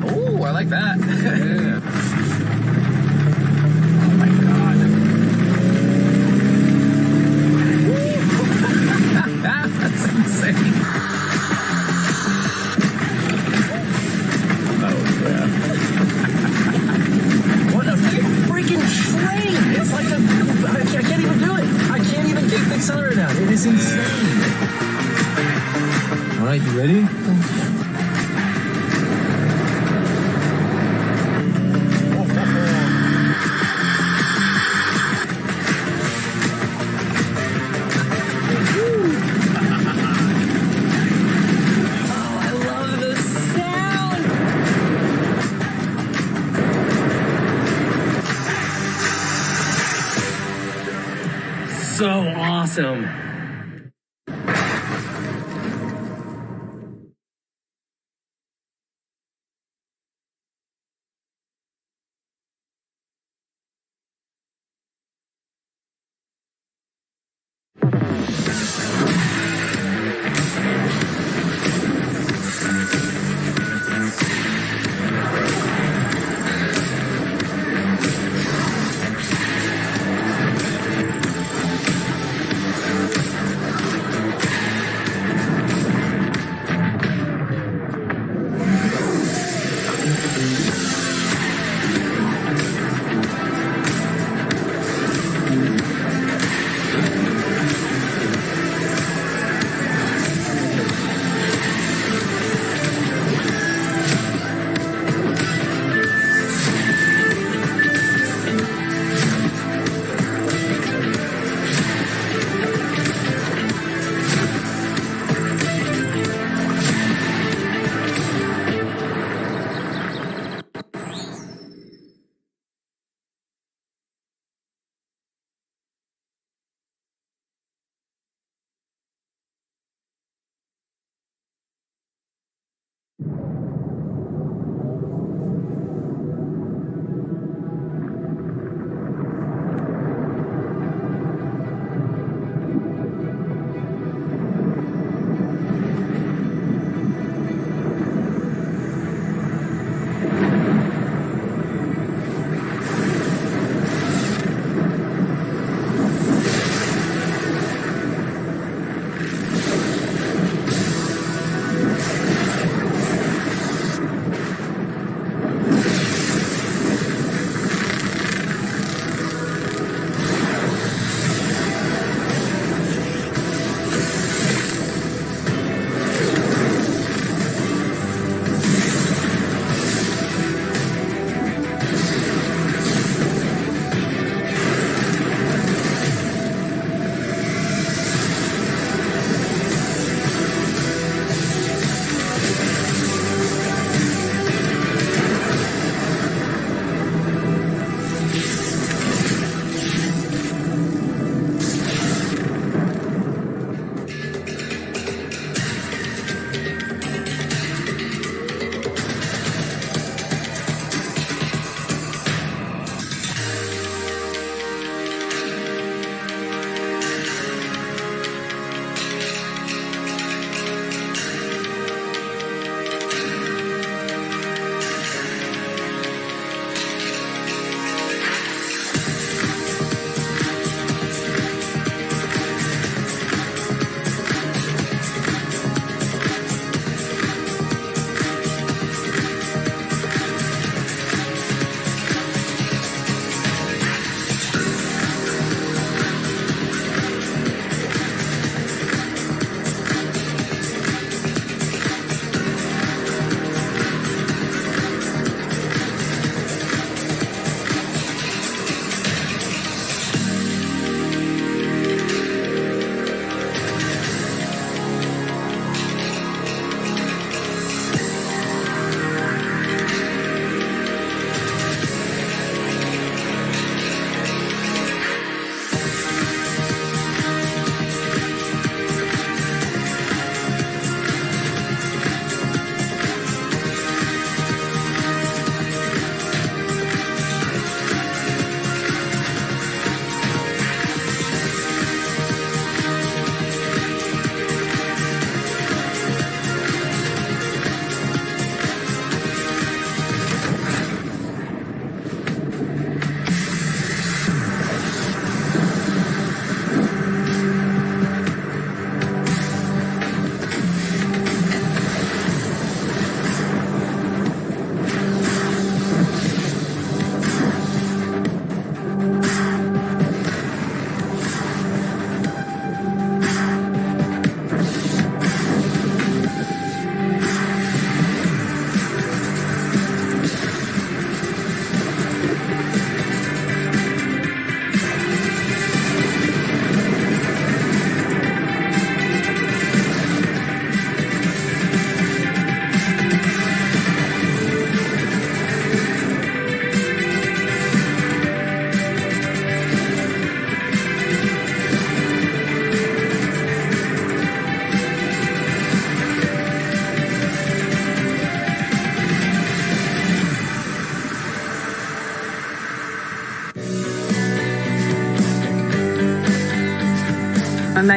Oh, I like that. Yeah. That's insane. Oh, yeah. What a freaking train! It's like I can't even do it. I can't even kick the accelerator down. It is insane. All right, you ready? So awesome.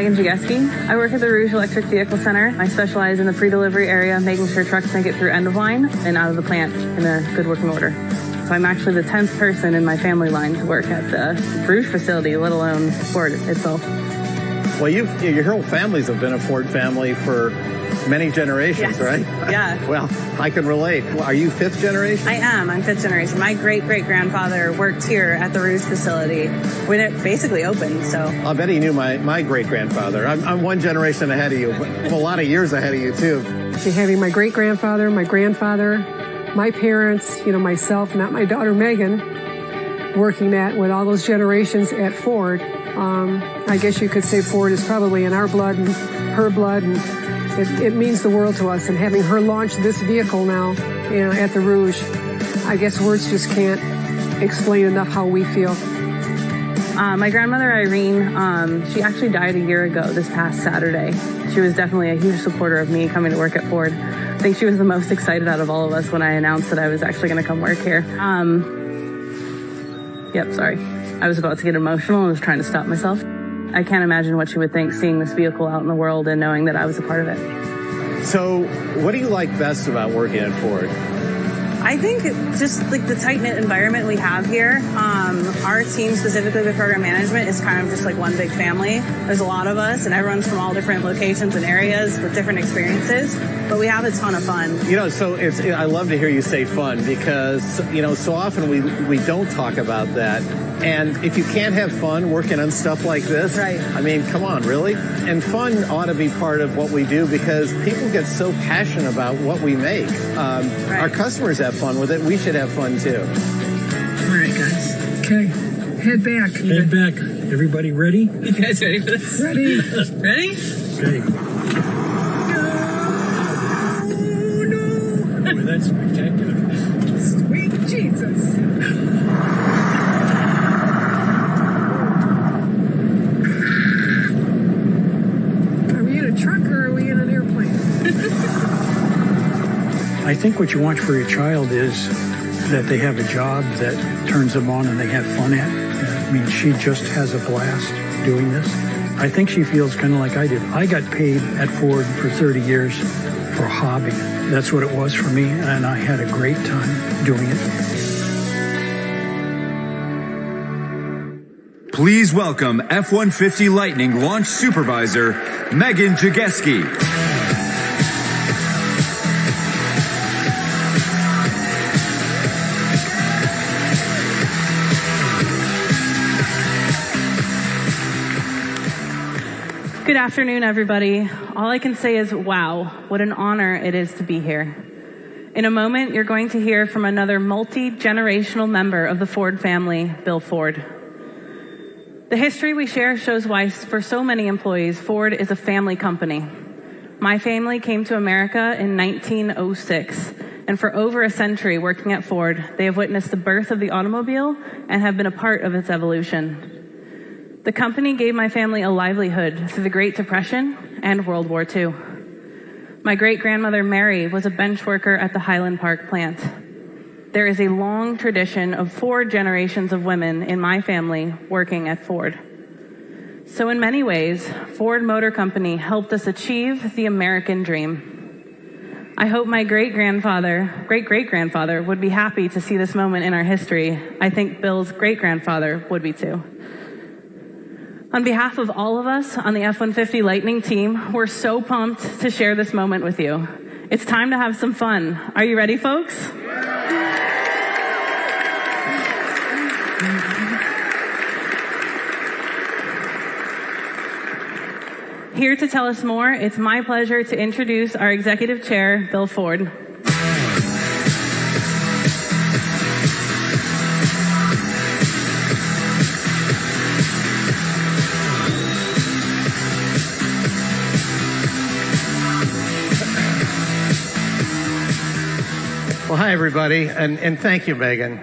Megan Jageski. I work at the Rouge Electric Vehicle Center. I specialize in the pre-delivery area, making sure trucks make it through end of line and out of the plant in a good working order. So I'm actually the 10th person in my family line to work at the Rouge facility, let alone Ford itself. Well, your whole families have been a Ford family for many generations, yes. right? Yeah. Well, I can relate. Are you fifth generation? I am. I'm fifth generation. My great-great-grandfather worked here at the Rouge facility when it basically opened, so. I bet he knew my great-grandfather. I'm one generation ahead of you, but I'm a lot of years ahead of you, too. Having my great-grandfather, my grandfather, my parents, myself, not my daughter Megan, working with all those generations at Ford. I guess you could say Ford is probably in our blood and her blood, and it means the world to us. And having her launch this vehicle now, at the Rouge, I guess words just can't explain enough how we feel. My grandmother Irene, she actually died a year ago this past Saturday. She was definitely a huge supporter of me coming to work at Ford. I think she was the most excited out of all of us when I announced that I was actually going to come work here. Yep, sorry. I was about to get emotional and was trying to stop myself. I can't imagine what she would think seeing this vehicle out in the world and knowing that I was a part of it. So what do you like best about working at Ford? I think just like the tight-knit environment we have here. Our team, specifically with program management, is kind of just like one big family. There's a lot of us, and everyone's from all different locations and areas with different experiences, but we have a ton of fun. So I love to hear you say fun because, so often we don't talk about that. And if you can't have fun working on stuff like this, right. I mean, come on, really? And fun ought to be part of what we do because people get so passionate about what we make. Right. Our customers have fun with it. We should have fun, too. All right, guys. Okay. Head back. Head back. Everybody ready? You guys ready for this? Ready. Ready? Okay. No. Boy, that's spectacular. Sweet Jesus. Truck or are we in an airplane? I think what you want for your child is that they have a job that turns them on and they have fun at. I mean, she just has a blast doing this. I think she feels kind of like I did. I got paid at Ford for 30 years for a hobby. That's what it was for me, and I had a great time doing it. Please welcome F-150 Lightning Launch Supervisor, Megan Jageski. Good afternoon, everybody. All I can say is, wow, what an honor it is to be here. In a moment, you're going to hear from another multi-generational member of the Ford family, Bill Ford. The history we share shows why, for so many employees, Ford is a family company. My family came to America in 1906, and for over a century working at Ford, they have witnessed the birth of the automobile and have been a part of its evolution. The company gave my family a livelihood through the Great Depression and World War II. My great-grandmother Mary was a bench worker at the Highland Park plant. There is a long tradition of 4 generations of women in my family working at Ford. So in many ways, Ford Motor Company helped us achieve the American dream. I hope my great-great-grandfather would be happy to see this moment in our history. I think Bill's great-grandfather would be too. On behalf of all of us on the F-150 Lightning team, we're so pumped to share this moment with you. It's time to have some fun. Are you ready, folks? Here to tell us more, it's my pleasure to introduce our Executive Chair, Bill Ford. Well, hi, everybody, and thank you, Megan.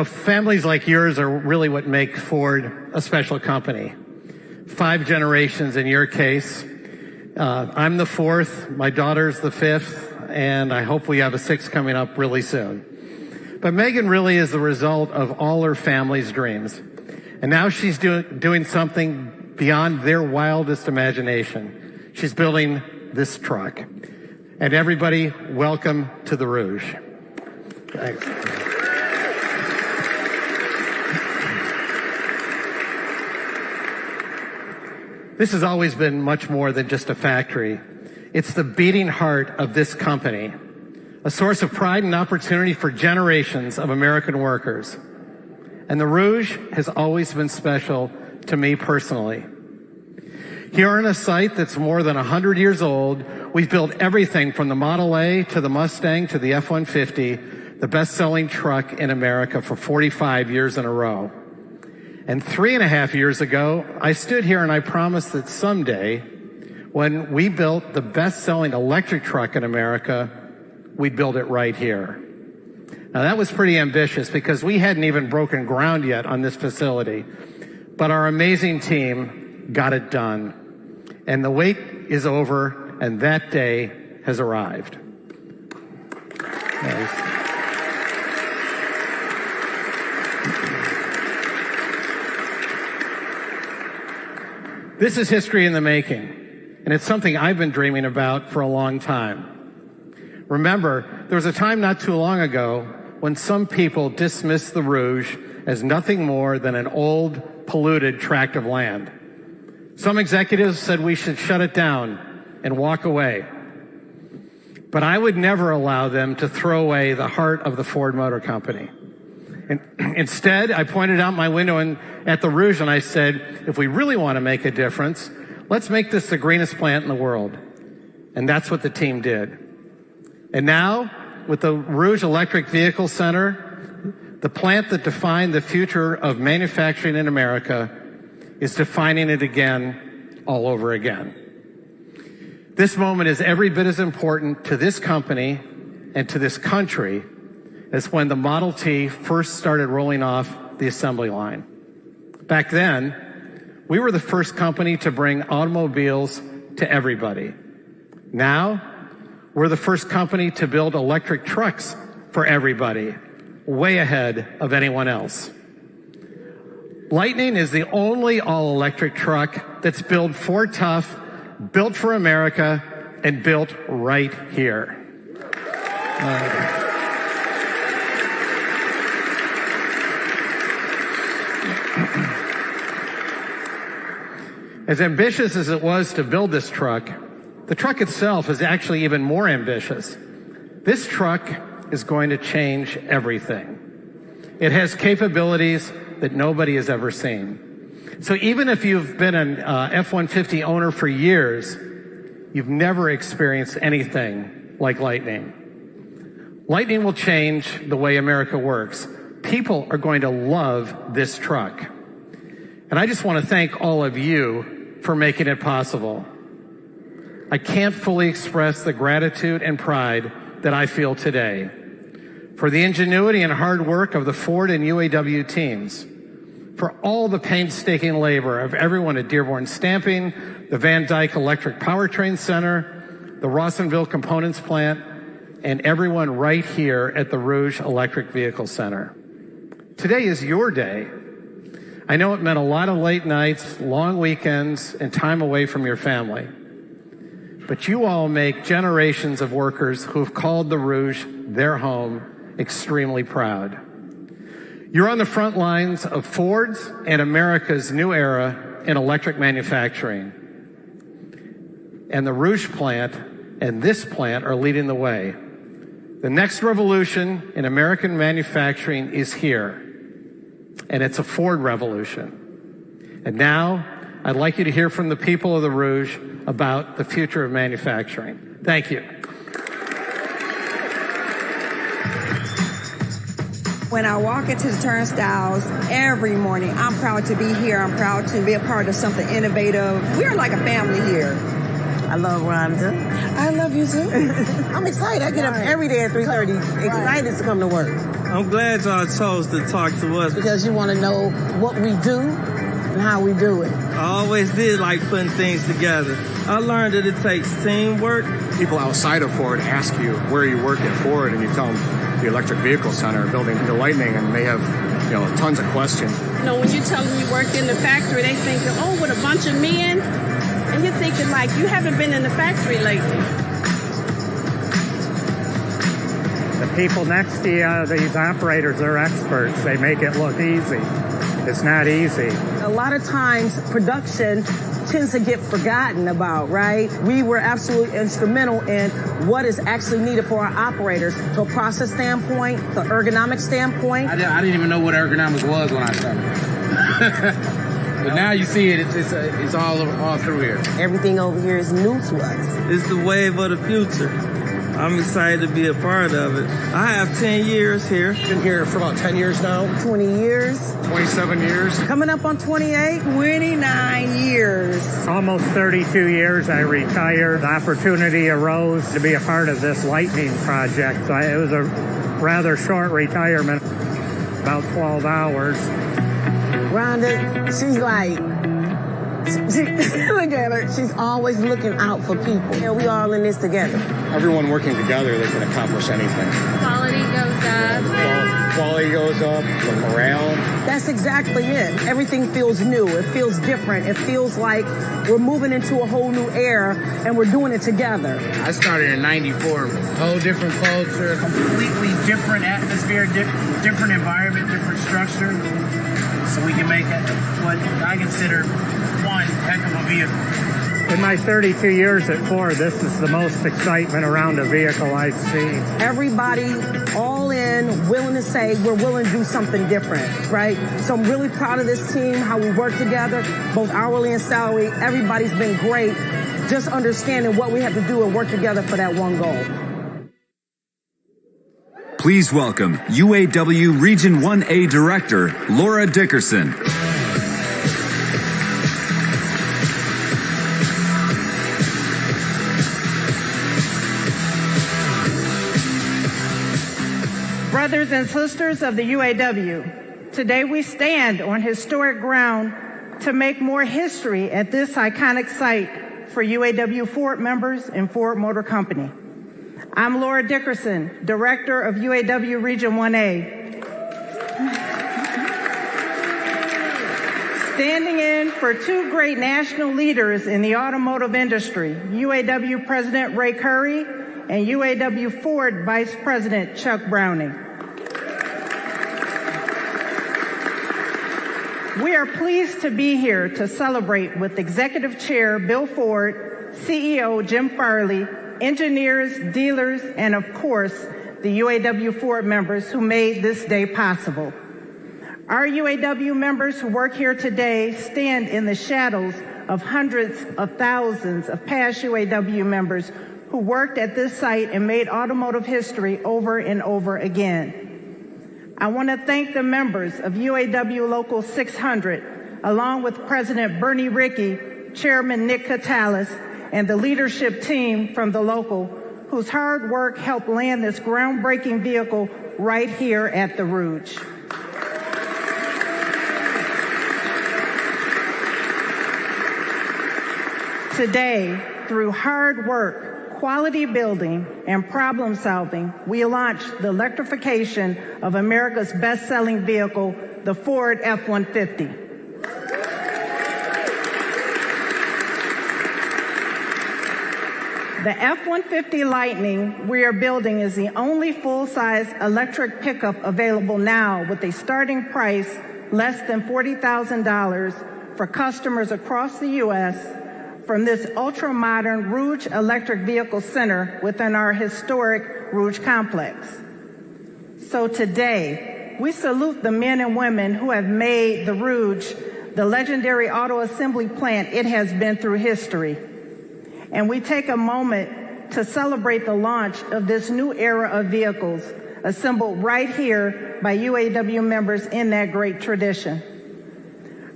Families like yours are really what make Ford a special company. 5 generations in your case. I'm the 4th, my daughter's the 5th, and I hope we have a 6th coming up really soon. But Megan really is the result of all her family's dreams. And now she's doing something beyond their wildest imagination. She's building this truck. And everybody, welcome to the Rouge. Thanks. This has always been much more than just a factory. It's the beating heart of this company, a source of pride and opportunity for generations of American workers. And the Rouge has always been special to me personally. Here on a site that's more than 100 years old, we've built everything from the Model A to the Mustang to the F-150, the best-selling truck in America for 45 years in a row. And 3.5 years ago, I stood here and I promised that someday, when we built the best-selling electric truck in America, we'd build it right here. Now that was pretty ambitious because we hadn't even broken ground yet on this facility. But our amazing team got it done. And the wait is over, and that day has arrived. Nice. This is history in the making, and it's something I've been dreaming about for a long time. Remember, there was a time not too long ago when some people dismissed the Rouge as nothing more than an old, polluted tract of land. Some executives said we should shut it down and walk away. But I would never allow them to throw away the heart of the Ford Motor Company. And instead, I pointed out my window at the Rouge and I said, if we really want to make a difference, let's make this the greenest plant in the world. And that's what the team did. And now, with the Rouge Electric Vehicle Center, the plant that defined the future of manufacturing in America is defining it again, all over again. This moment is every bit as important to this company and to this country as when the Model T first started rolling off the assembly line. Back then, we were the first company to bring automobiles to everybody. Now, we're the first company to build electric trucks for everybody, way ahead of anyone else. Lightning is the only all-electric truck that's built for tough, built for America, and built right here. As ambitious as it was to build this truck, the truck itself is actually even more ambitious. This truck is going to change everything. It has capabilities that nobody has ever seen. So even if you've been an F-150 owner for years, you've never experienced anything like Lightning. Lightning will change the way America works. People are going to love this truck. And I just want to thank all of you for making it possible. I can't fully express the gratitude and pride that I feel today for the ingenuity and hard work of the Ford and UAW teams, for all the painstaking labor of everyone at Dearborn Stamping, the Van Dyke Electric Powertrain Center, the Rawsonville Components Plant, and everyone right here at the Rouge Electric Vehicle Center. Today is your day. I know it meant a lot of late nights, long weekends, and time away from your family. But you all make generations of workers who have called the Rouge their home extremely proud. You're on the front lines of Ford's and America's new era in electric manufacturing. And the Rouge plant and this plant are leading the way. The next revolution in American manufacturing is here. And it's a Ford revolution. And now, I'd like you to hear from the people of the Rouge about the future of manufacturing. Thank you. When I walk into the turnstiles every morning, I'm proud to be here. I'm proud to be a part of something innovative. We're like a family here. I love Rhonda. I love you too. I'm excited. I get up every day at 3:30, excited to come to work. I'm glad y'all chose to talk to us. Because you want to know what we do and how we do it. I always did like putting things together. I learned that it takes teamwork. People outside of Ford ask you where you work at Ford, and you tell them the Electric Vehicle Center, building the Lightning, and they have tons of questions. When you tell them you work in the factory, they think, oh, with a bunch of men, and you're thinking like, you haven't been in the factory lately. The people next to you, these operators, are experts. They make it look easy. It's not easy. A lot of times, production tends to get forgotten about, right? We were absolutely instrumental in what is actually needed for our operators, to a process standpoint, the ergonomic standpoint. I didn't even know what ergonomics was when I started. But now you see it, it's all through here. Everything over here is new to us. It's the wave of the future. I'm excited to be a part of it. I have 10 years here. Been here for about 10 years now. 20 years. 27 years. Coming up on 28. 29 years. Almost 32 years I retired. The opportunity arose to be a part of this lightning project. So it was a rather short retirement, about 12 hours. Rhonda, she's like, look at her. She's always looking out for people. We all in this together. Everyone working together, they can accomplish anything. Quality goes up. Quality goes up, the morale. That's exactly it. Everything feels new. It feels different. It feels like we're moving into a whole new era, and we're doing it together. I started in 94. Whole different culture. Completely different atmosphere, different environment, different structure. So we can make it what I consider one heck of a vehicle. In my 32 years at Ford, this is the most excitement around a vehicle I've seen. Everybody all in, willing to say we're willing to do something different, right? So I'm really proud of this team, how we work together, both hourly and salary. Everybody's been great, just understanding what we have to do and work together for that one goal. Please welcome UAW Region 1A Director, Laura Dickerson. Brothers and sisters of the UAW, today we stand on historic ground to make more history at this iconic site for UAW Ford members and Ford Motor Company. I'm Laura Dickerson, Director of UAW Region 1A. Standing in for two great national leaders in the automotive industry, UAW President Ray Curry and UAW Ford Vice President Chuck Browning. We are pleased to be here to celebrate with Executive Chair Bill Ford, CEO Jim Farley, engineers, dealers, and of course, the UAW Ford members who made this day possible. Our UAW members who work here today stand in the shadows of hundreds of thousands of past UAW members who worked at this site and made automotive history over and over again. I want to thank the members of UAW Local 600, along with President Bernie Rickey, Chairman Nick Catalis, and the leadership team from the local, whose hard work helped land this groundbreaking vehicle right here at the Rouge. Today, through hard work, quality building, and problem solving, we launched the electrification of America's best-selling vehicle, the Ford F-150. The F-150 Lightning we are building is the only full-size electric pickup available now with a starting price less than $40,000 for customers across the U.S. from this ultra-modern Rouge Electric Vehicle Center within our historic Rouge complex. So today, we salute the men and women who have made the Rouge the legendary auto assembly plant it has been through history. And we take a moment to celebrate the launch of this new era of vehicles assembled right here by UAW members in that great tradition.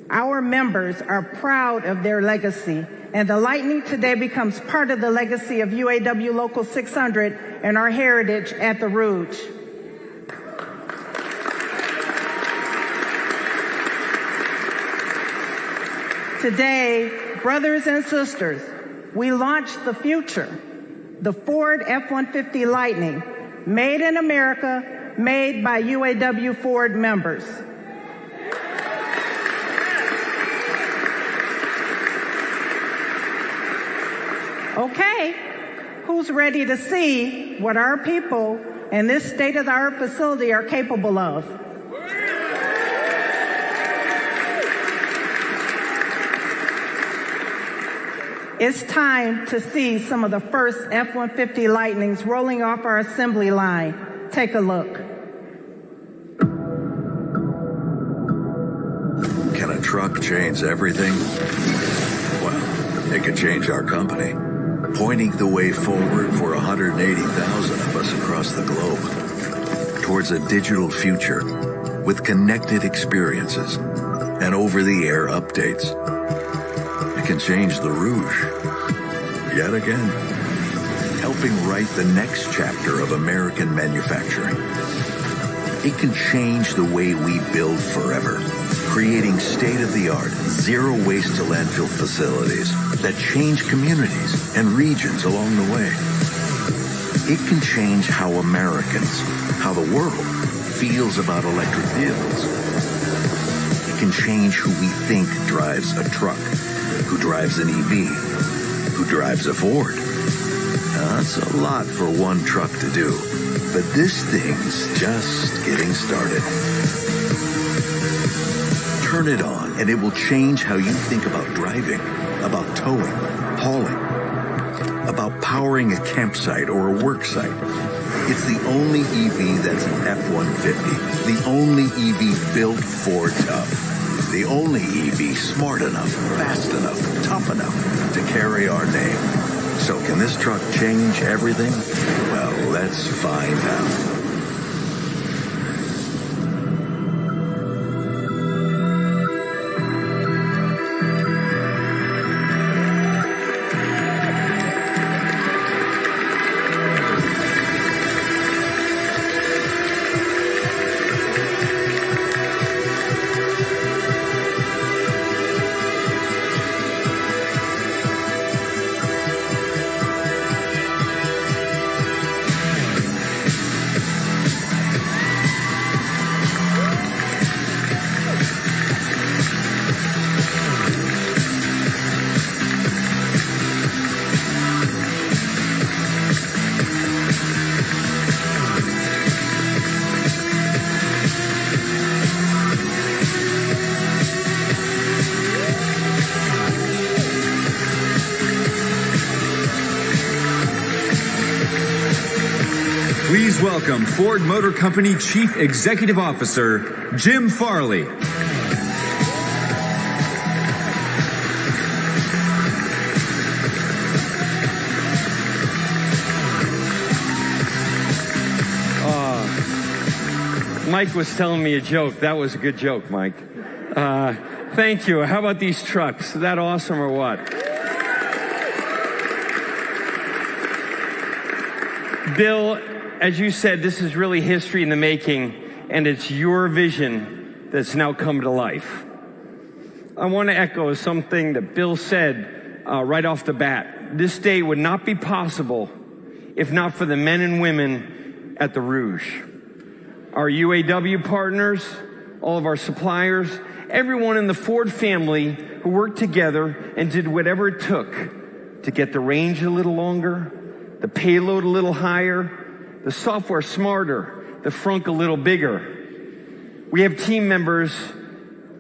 Our members are proud of their legacy, and the Lightning today becomes part of the legacy of UAW Local 600 and our heritage at the Rouge. Today, brothers and sisters, we launched the future, the Ford F-150 Lightning, made in America, made by UAW Ford members. Okay, who's ready to see what our people in this state-of-the-art facility are capable of? It's time to see some of the first F-150 Lightnings rolling off our assembly line. Take a look. Can a truck change everything? Well, it can change our company, pointing the way forward for 180,000 of us across the globe towards a digital future with connected experiences and over-the-air updates. It can change the Rouge, yet again, helping write the next chapter of American manufacturing. It can change the way we build forever, creating state-of-the-art, zero-waste to landfill facilities that change communities and regions along the way. It can change how Americans, how the world, feels about electric vehicles. It can change who we think drives a truck, who drives an EV, who drives a Ford. That's a lot for one truck to do, but this thing's just getting started. Turn it on and it will change how you think about driving, about towing, hauling, about powering a campsite or a work site. It's the only EV that's an F-150, the only EV built for tough. The only EV smart enough, fast enough, tough enough to carry our name. So can this truck change everything? Well, let's find out. Please welcome Ford Motor Company Chief Executive Officer, Jim Farley. Mike was telling me a joke. That was a good joke, Mike. Thank you. How about these trucks? Is that awesome or what? Bill, as you said, this is really history in the making, and it's your vision that's now come to life. I want to echo something that Bill said right off the bat. This day would not be possible if not for the men and women at the Rouge. Our UAW partners, all of our suppliers, everyone in the Ford family who worked together and did whatever it took to get the range a little longer, the payload a little higher, the software smarter, the frunk a little bigger. We have team members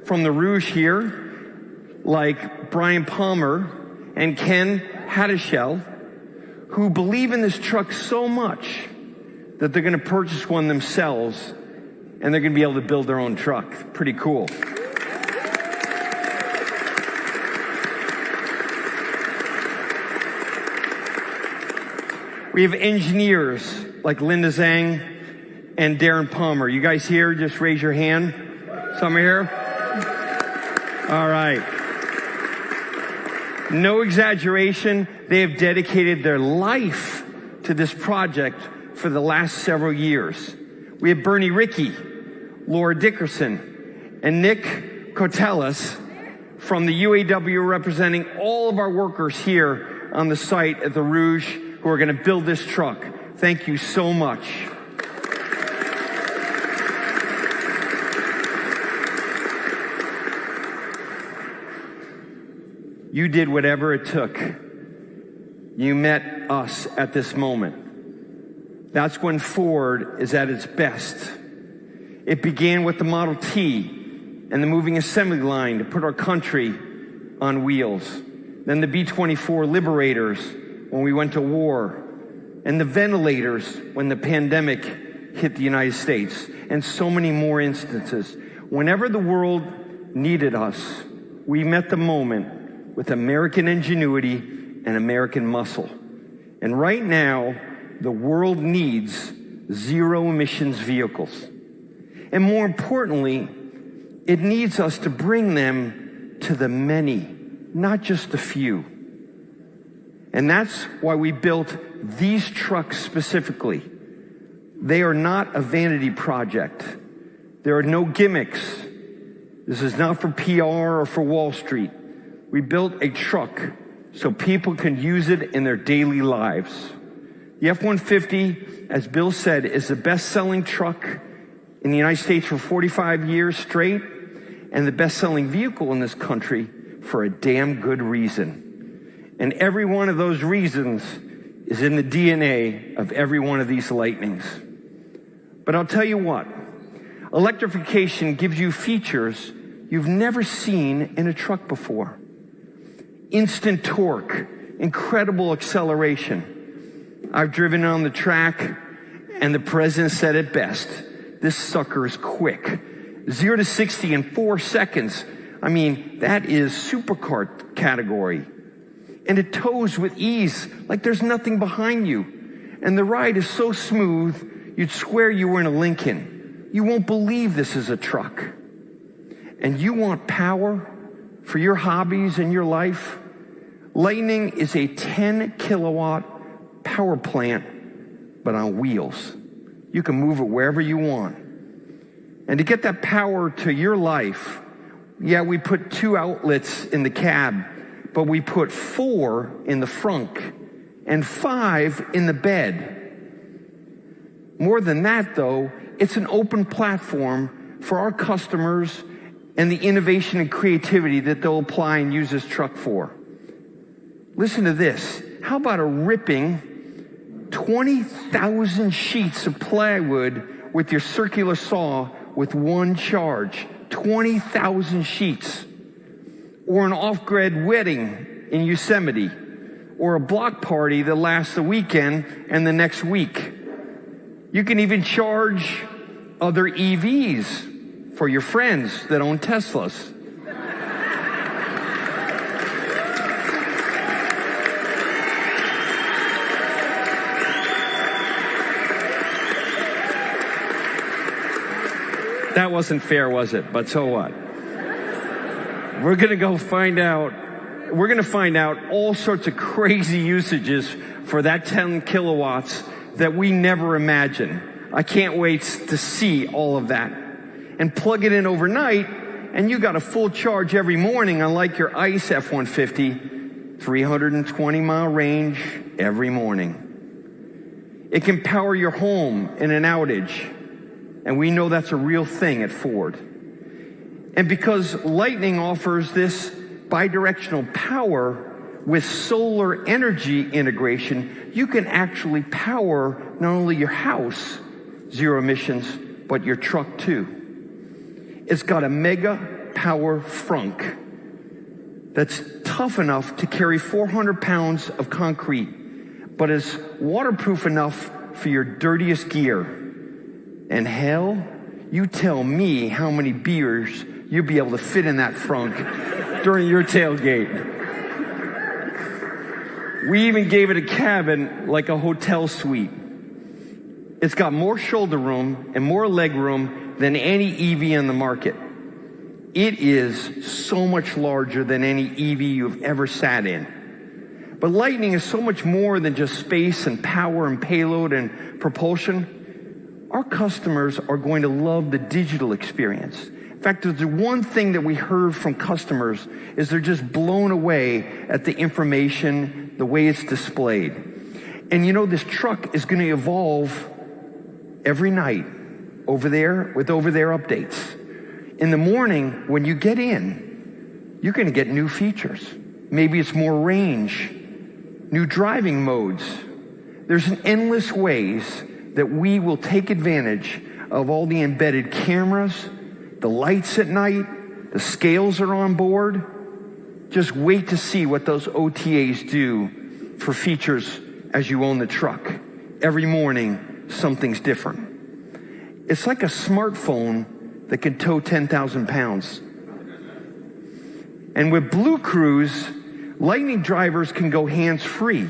from the Rouge here, like Brian Palmer and Ken Hattishell, who believe in this truck so much that they're going to purchase one themselves, and they're going to be able to build their own truck. Pretty cool. We have engineers like Linda Zhang and Darren Palmer. You guys here? Just raise your hand. Some are here? All right. No exaggeration. They have dedicated their life to this project for the last several years. We have Bernie Rickey, Laura Dickerson, and Nick Kotelis from the UAW representing all of our workers here on the site at the Rouge who are going to build this truck. Thank you so much. You did whatever it took You met us at this moment. That's when Ford is at its best. It began with the Model T and the moving assembly line to put our country on wheels. Then the B-24 Liberators when we went to war. And the ventilators when the pandemic hit the United States. And so many more instances. Whenever the world needed us, we met the moment with American ingenuity and American muscle. And right now, the world needs zero emissions vehicles. And more importantly, it needs us to bring them to the many, not just the few. And that's why we built these trucks specifically. They are not a vanity project. There are no gimmicks. This is not for PR or for Wall Street. We built a truck so people can use it in their daily lives. The F-150, as Bill said, is the best-selling truck in the United States for 45 years straight, and the best-selling vehicle in this country for a damn good reason. And every one of those reasons is in the DNA of every one of these Lightnings. But I'll tell you what, electrification gives you features you've never seen in a truck before. Instant torque, incredible acceleration. I've driven on the track, and the president said it best. This sucker is quick. 0 to 60 in 4 seconds. I mean, that is supercar category. And it tows with ease, like there's nothing behind you. And the ride is so smooth, you'd swear you were in a Lincoln. You won't believe this is a truck. And you want power for your hobbies and your life? Lightning is a 10 kilowatt power plant, but on wheels. You can move it wherever you want. And to get that power to your life, yeah, we put 2 outlets in the cab, but we put 4 in the front and 5 in the bed. More than that, though, it's an open platform for our customers and the innovation and creativity that they'll apply and use this truck for. Listen to this. How about a ripping 20,000 sheets of plywood with your circular saw with one charge? 20,000 sheets. Or an off-grid wedding in Yosemite. Or a block party that lasts the weekend and the next week. You can even charge other EVs for your friends that own Teslas. That wasn't fair, was it? But so what? We're going to find out all sorts of crazy usages for that 10 kilowatts that we never imagined. I can't wait to see all of that. And plug it in overnight, and you got a full charge every morning, unlike your ICE F-150, 320-mile range every morning. It can power your home in an outage. And we know that's a real thing at Ford. And because Lightning offers this bidirectional power with solar energy integration, you can actually power not only your house, zero emissions, but your truck too. It's got a mega power frunk that's tough enough to carry 400 pounds of concrete, but is waterproof enough for your dirtiest gear. And hell, you tell me how many beers you'll be able to fit in that frunk during your tailgate. We even gave it a cabin like a hotel suite. It's got more shoulder room and more leg room than any EV on the market. It is so much larger than any EV you've ever sat in. But Lightning is so much more than just space and power and payload and propulsion. Our customers are going to love the digital experience. In fact, the one thing that we heard from customers is they're just blown away at the information, the way it's displayed. And you know, this truck is going to evolve every night over there with over-the-air updates. In the morning, when you get in, you're going to get new features. Maybe it's more range. new driving modes. There's endless ways that we will take advantage of all the embedded cameras, the lights at night, the scales are on board. Just wait to see what those OTAs do for features as you own the truck. Every morning, something's different. It's like a smartphone that can tow 10,000 pounds. And with Blue Cruise, Lightning drivers can go hands-free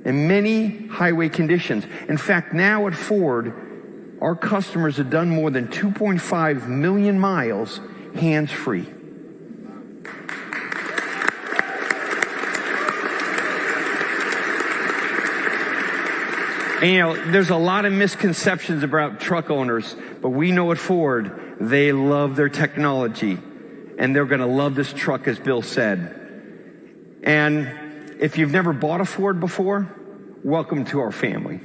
in many highway conditions. In fact, now at Ford, our customers have done more than 2.5 million miles hands-free. And there's a lot of misconceptions about truck owners, but we know at Ford, they love their technology, and they're going to love this truck, as Bill said. And if you've never bought a Ford before, welcome to our family.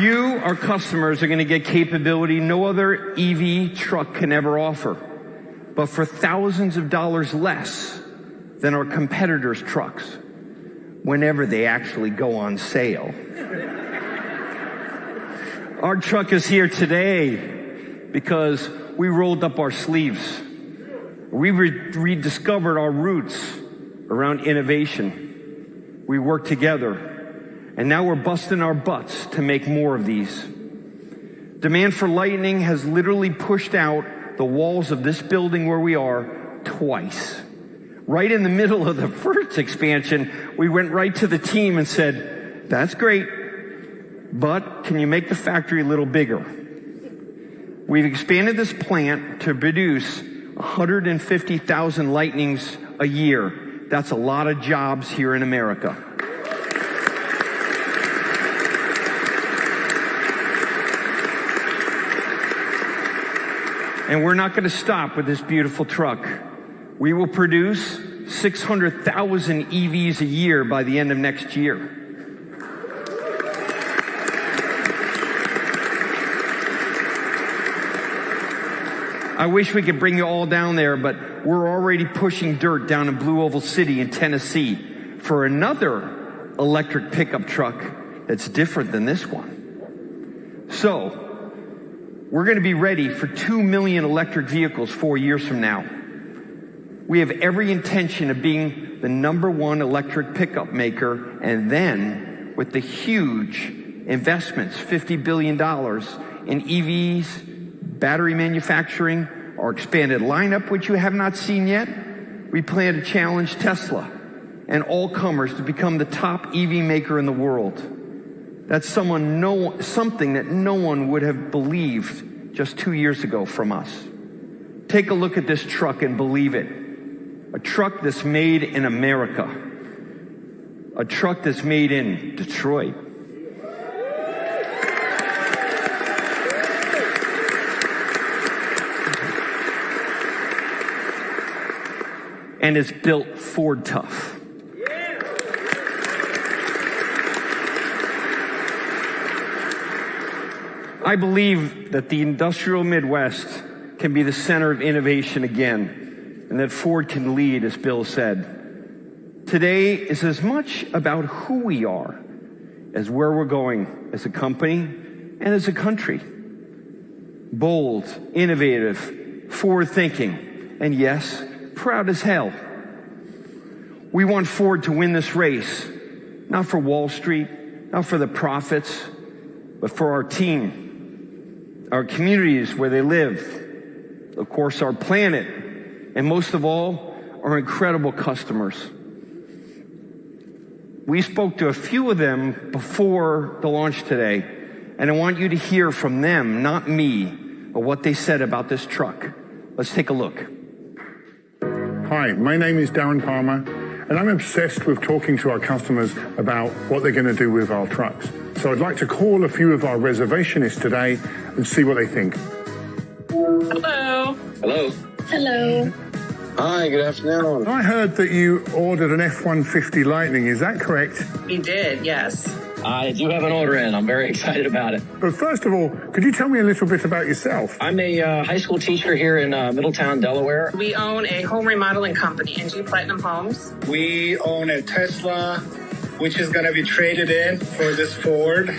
You, our customers, are going to get capability no other EV truck can ever offer, but for thousands of dollars less than our competitors' trucks, whenever they actually go on sale. Our truck is here today because we rolled up our sleeves. We rediscovered our roots around innovation. We worked together. And now we're busting our butts to make more of these. Demand for Lightning has literally pushed out the walls of this building where we are twice. Right in the middle of the first expansion, we went right to the team and said, that's great, but can you make the factory a little bigger? We've expanded this plant to produce 150,000 Lightnings a year. That's a lot of jobs here in America. And we're not going to stop with this beautiful truck. We will produce 600,000 EVs a year by the end of next year. I wish we could bring you all down there, but we're already pushing dirt down in Blue Oval City in Tennessee for another electric pickup truck that's different than this one. So, we're going to be ready for 2 million electric vehicles 4 years from now. We have every intention of being the #1 electric pickup maker, and then with the huge investments, $50 billion in EVs, battery manufacturing, our expanded lineup, which you have not seen yet, we plan to challenge Tesla and all comers to become the top EV maker in the world. That's something that no one would have believed just 2 years ago from us. Take a look at this truck and believe it. A truck that's made in America. A truck that's made in Detroit. And it's built Ford tough. I believe that the industrial Midwest can be the center of innovation again, and that Ford can lead, as Bill said. Today is as much about who we are as where we're going as a company and as a country. Bold, innovative, forward-thinking, and yes, proud as hell. We want Ford to win this race, not for Wall Street, not for the profits, but for our team. Our communities where they live, of course, our planet, and most of all, our incredible customers. We spoke to a few of them before the launch today, and I want you to hear from them, not me, of what they said about this truck. Let's take a look. Hi, my name is Darren Palmer, and I'm obsessed with talking to our customers about what they're going to do with our trucks. So I'd like to call a few of our reservationists today and see what they think. Hello. Hello. Hello. Hi, good afternoon. I heard that you ordered an F-150 Lightning. Is that correct? We did, yes. I do have an order in. I'm very excited about it. But first of all, could you tell me a little bit about yourself? I'm a high school teacher here in Middletown, Delaware. We own a home remodeling company, NG Platinum Homes. We own a Tesla, which is going to be traded in for this Ford.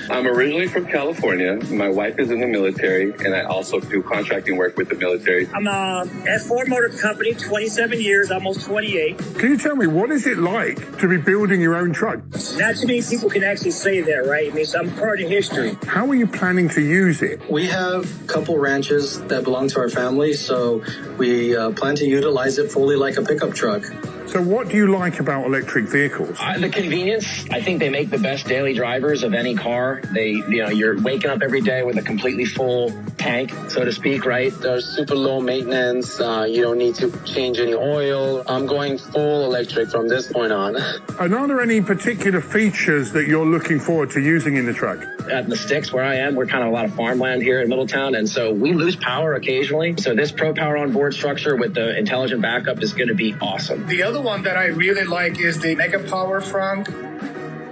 I'm originally from California. My wife is in the military, and I also do contracting work with the military. I'm at Ford Motor Company, 27 years, almost 28. Can you tell me, what is it like to be building your own truck? Not too many people can actually say that, right? I mean, so I'm part of history. How are you planning to use it? We have a couple ranches that belong to our family, so we plan to utilize it fully like a pickup truck. So what do you like about electric vehicles? The convenience. I think they make the best daily drivers of any car. You're waking up every day with a completely full tank, so to speak, right? There's super low maintenance. You don't need to change any oil. I'm going full electric from this point on. And are there any particular features that you're looking forward to using in the truck? At the sticks where I am, we're kind of a lot of farmland here in Middletown, and so we lose power occasionally. So this Pro Power onboard structure with the intelligent backup is going to be awesome. The other one that I really like is the Mega Power front.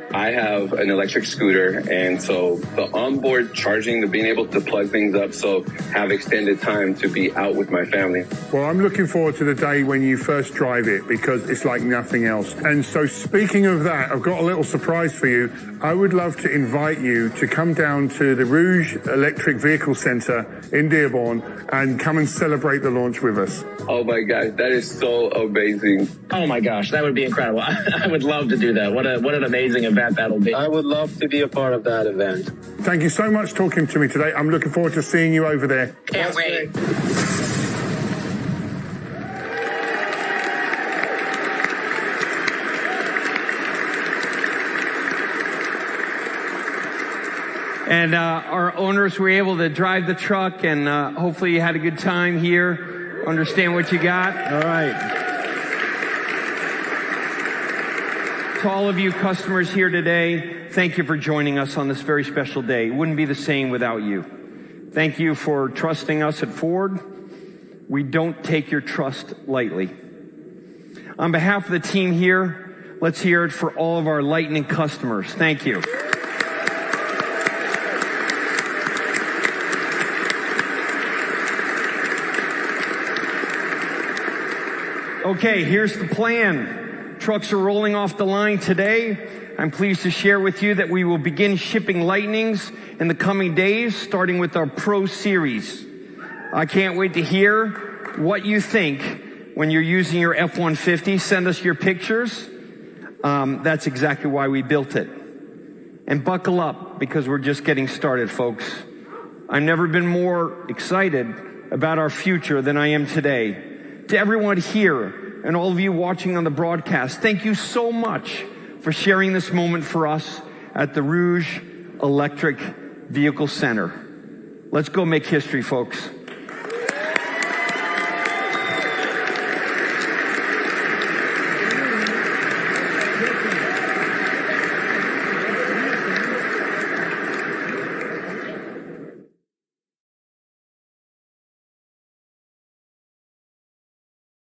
I have an electric scooter, and so the onboard charging, the being able to plug things up, so have extended time to be out with my family. Well, I'm looking forward to the day when you first drive it, because it's like nothing else. And so speaking of that, I've got a little surprise for you. I would love to invite you to come down to the Rouge Electric Vehicle Center in Dearborn and come and celebrate the launch with us. Oh my gosh, that is so amazing. Oh my gosh, that would be incredible. I would love to do that. What an amazing event that'll be. I would love to be a part of that event. Thank you so much for talking to me today. I'm looking forward to seeing you over there. Can't wait. And our owners were able to drive the truck, and hopefully you had a good time here. Understand what you got? All right. To all of you customers here today, thank you for joining us on this very special day. It wouldn't be the same without you. Thank you for trusting us at Ford. We don't take your trust lightly. On behalf of the team here, let's hear it for all of our Lightning customers. Thank you. Okay, here's the plan. Trucks are rolling off the line today. I'm pleased to share with you that we will begin shipping Lightnings in the coming days, starting with our Pro Series. I can't wait to hear what you think when you're using your F-150. Send us your pictures. That's exactly why we built it. And buckle up, because we're just getting started, folks. I've never been more excited about our future than I am today. To everyone here and all of you watching on the broadcast, thank you so much for sharing this moment for us at the Rouge Electric Vehicle Center. Let's go make history, folks.